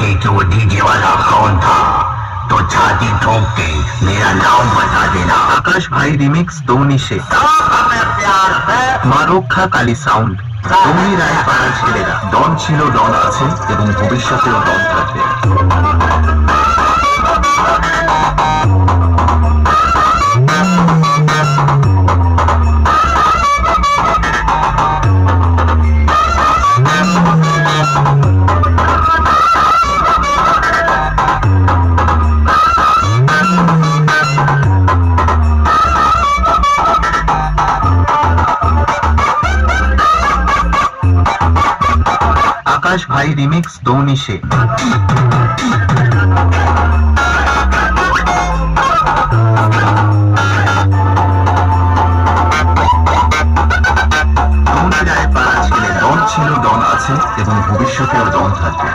पूछे कि वो डीजे वाला कौन था तो छाती ठोक के मेरा नाम बता देना। आकाश भाई रिमिक्स दौनी से प्यार है মারক্ষা কালী সাউন্ড দৌনি রায় পাড়ার ছেলেরা ডন ছিল, ডন আছে এবং ভবিষ্যতেও ডন থাকবে। आकाश भाई रिमिक्स दौनी से ডন ছিল, ডন আছে এবং ভবিষ্যতেও ডন থাকবে।